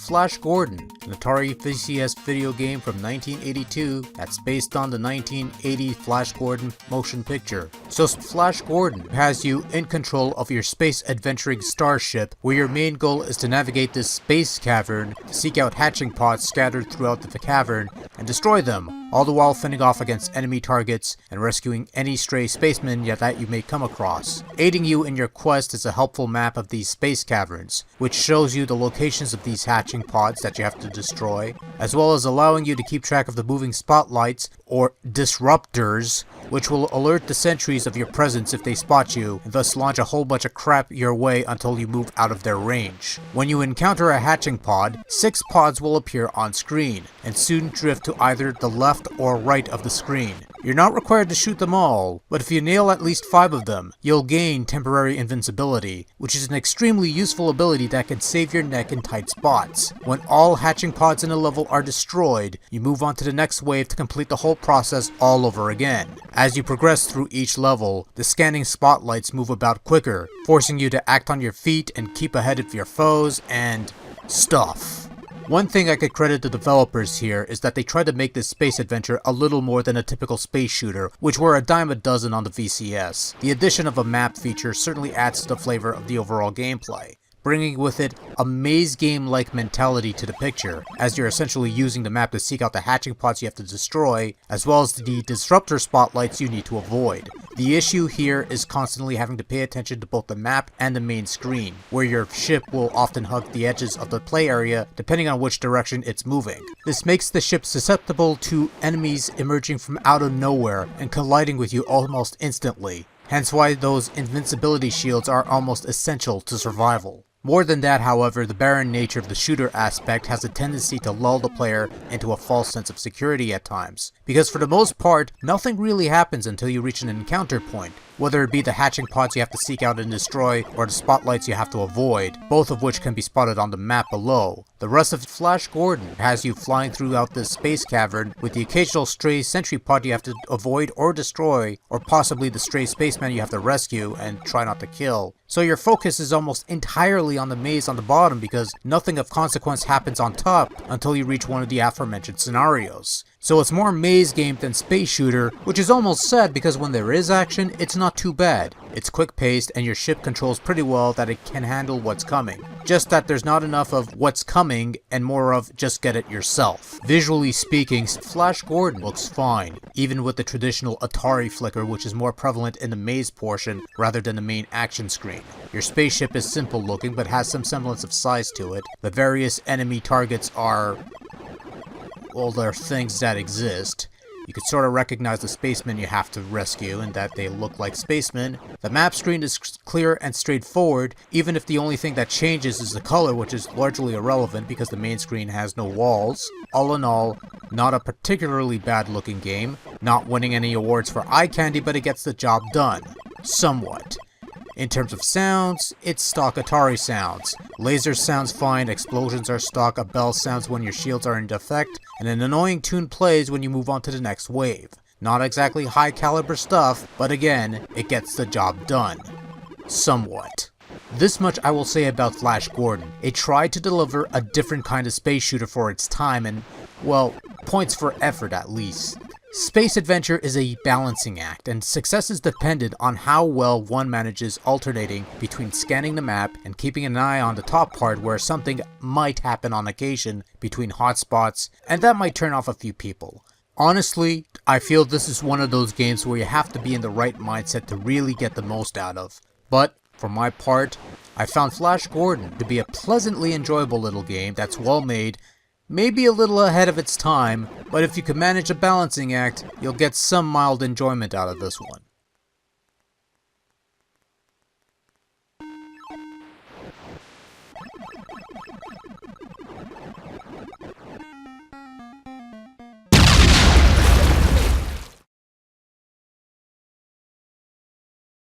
Flash Gordon, an Atari VCS video game from 1982 that's based on the 1980 Flash Gordon motion picture. So Flash Gordon has you in control of your space adventuring starship, where your main goal is to navigate this space cavern, to seek out hatching pods scattered throughout the cavern, and destroy them, all the while fending off against enemy targets and rescuing any stray spacemen that you may come across. Aiding you in your quest is a helpful map of these space caverns, which shows you the locations of these hatching pods that you have to destroy, as well as allowing you to keep track of the moving spotlights, or disruptors, which will alert the sentries of your presence if they spot you, and thus launch a whole bunch of crap your way until you move out of their range. When you encounter a hatching pod, 6 pods will appear on screen, and soon drift to either the left or right of the screen. You're not required to shoot them all, but if you nail at least 5 of them, you'll gain temporary invincibility, which is an extremely useful ability that can save your neck in tight spots. When all hatching pods in a level are destroyed, you move on to the next wave to complete the whole process all over again. As you progress through each level, the scanning spotlights move about quicker, forcing you to act on your feet and keep ahead of your foes and stuff. One thing I could credit the developers here is that they tried to make this space adventure a little more than a typical space shooter, which were a dime a dozen on the VCS. The addition of a map feature certainly adds to the flavor of the overall gameplay, bringing with it a maze game-like mentality to the picture, as you're essentially using the map to seek out the hatching pods you have to destroy, as well as the disruptor spotlights you need to avoid. The issue here is constantly having to pay attention to both the map and the main screen, where your ship will often hug the edges of the play area depending on which direction it's moving. This makes the ship susceptible to enemies emerging from out of nowhere and colliding with you almost instantly, hence why those invincibility shields are almost essential to survival. More than that, however, the barren nature of the shooter aspect has a tendency to lull the player into a false sense of security at times, because for the most part, nothing really happens until you reach an encounter point, whether it be the hatching pods you have to seek out and destroy, or the spotlights you have to avoid, both of which can be spotted on the map below. The rest of Flash Gordon has you flying throughout this space cavern, with the occasional stray sentry pod you have to avoid or destroy, or possibly the stray spaceman you have to rescue and try not to kill. So your focus is almost entirely on the maze on the bottom, because nothing of consequence happens on top until you reach one of the aforementioned scenarios. So it's more maze game than space shooter, which is almost sad because when there is action, it's not too bad. It's quick paced and your ship controls pretty well that it can handle what's coming. Just that there's not enough of what's coming and more of just get it yourself. Visually speaking, Flash Gordon looks fine, even with the traditional Atari flicker, which is more prevalent in the maze portion rather than the main action screen. Your spaceship is simple looking but has some semblance of size to it. The various enemy targets are, well, they're things that exist. You can sort of recognize the spacemen you have to rescue and that they look like spacemen. The map screen is clear and straightforward, even if the only thing that changes is the color, which is largely irrelevant because the main screen has no walls. All in all, not a particularly bad looking game, not winning any awards for eye candy, but it gets the job done. Somewhat. In terms of sounds, it's stock Atari sounds. Lasers sounds fine, explosions are stock, a bell sounds when your shields are in defect, and an annoying tune plays when you move on to the next wave. Not exactly high caliber stuff, but again, it gets the job done. Somewhat. This much I will say about Flash Gordon. It tried to deliver a different kind of space shooter for its time and, well, points for effort at least. Space adventure is a balancing act, and success is dependent on how well one manages alternating between scanning the map and keeping an eye on the top part where something might happen on occasion between hotspots, and that might turn off a few people. Honestly, I feel this is one of those games where you have to be in the right mindset to really get the most out of. But, for my part, I found Flash Gordon to be a pleasantly enjoyable little game that's well made, maybe a little ahead of its time, but if you can manage a balancing act, you'll get some mild enjoyment out of this one.